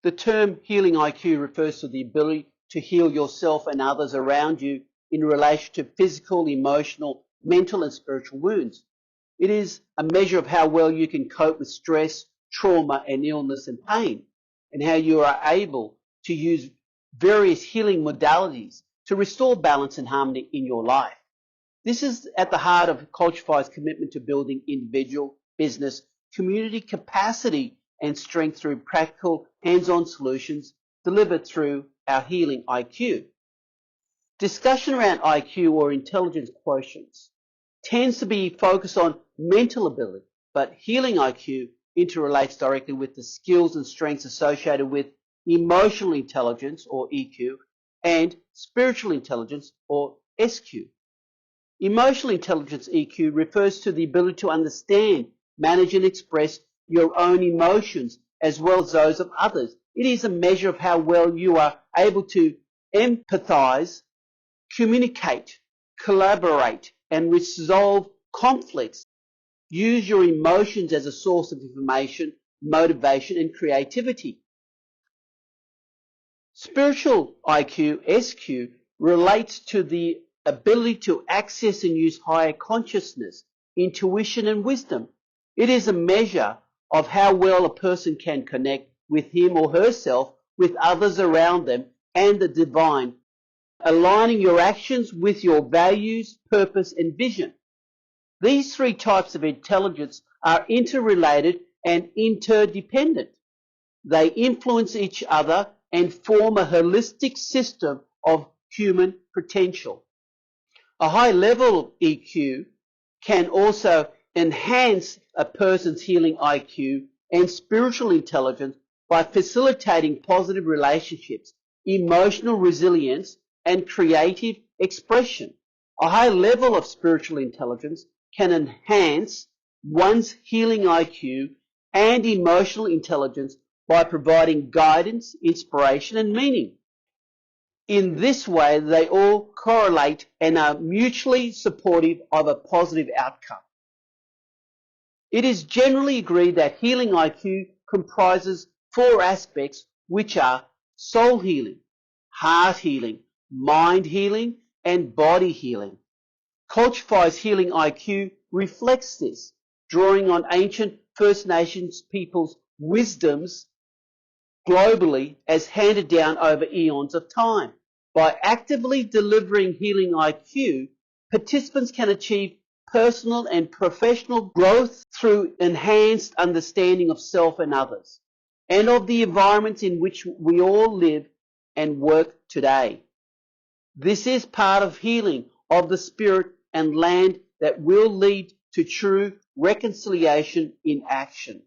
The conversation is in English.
The term healing IQ refers to the ability to heal yourself and others around you in relation to physical, emotional, mental, and spiritual wounds. It is a measure of how well you can cope with stress, trauma, and illness and pain, and how you are able to use various healing modalities to restore balance and harmony in your life. This is at the heart of Kultchafi's commitment to building individual, business, community capacity and strength through practical, hands-on solutions delivered through our healing IQ. Discussion around IQ or intelligence quotients tends to be focused on mental ability, but healing IQ interrelates directly with the skills and strengths associated with emotional intelligence or EQ and spiritual intelligence or SQ. Emotional intelligence EQ refers to the ability to understand, manage and express your own emotions as well as those of others. It is a measure of how well you are able to empathize, communicate, collaborate, and resolve conflicts. Use your emotions as a source of information, motivation, and creativity. Spiritual IQ, SQ, relates to the ability to access and use higher consciousness, intuition, and wisdom. It is a measure of how well a person can connect with him or herself, with others around them, and the divine, aligning your actions with your values, purpose, and vision. These three types of intelligence are interrelated and interdependent. They influence each other and form a holistic system of human potential. A high level of EQ can also enhance a person's healing IQ and spiritual intelligence by facilitating positive relationships, emotional resilience, and creative expression. A high level of spiritual intelligence can enhance one's healing IQ and emotional intelligence by providing guidance, inspiration, and meaning. In this way, they all correlate and are mutually supportive of a positive outcome. It is generally agreed that healing IQ comprises four aspects, which are soul healing, heart healing, mind healing, and body healing. Kultchafi's healing IQ reflects this, drawing on ancient First Nations peoples' wisdoms globally as handed down over eons of time. By actively delivering healing IQ, participants can achieve personal and professional growth through enhanced understanding of self and others, and of the environments in which we all live and work today. This is part of healing of the spirit and land that will lead to true reconciliation in action.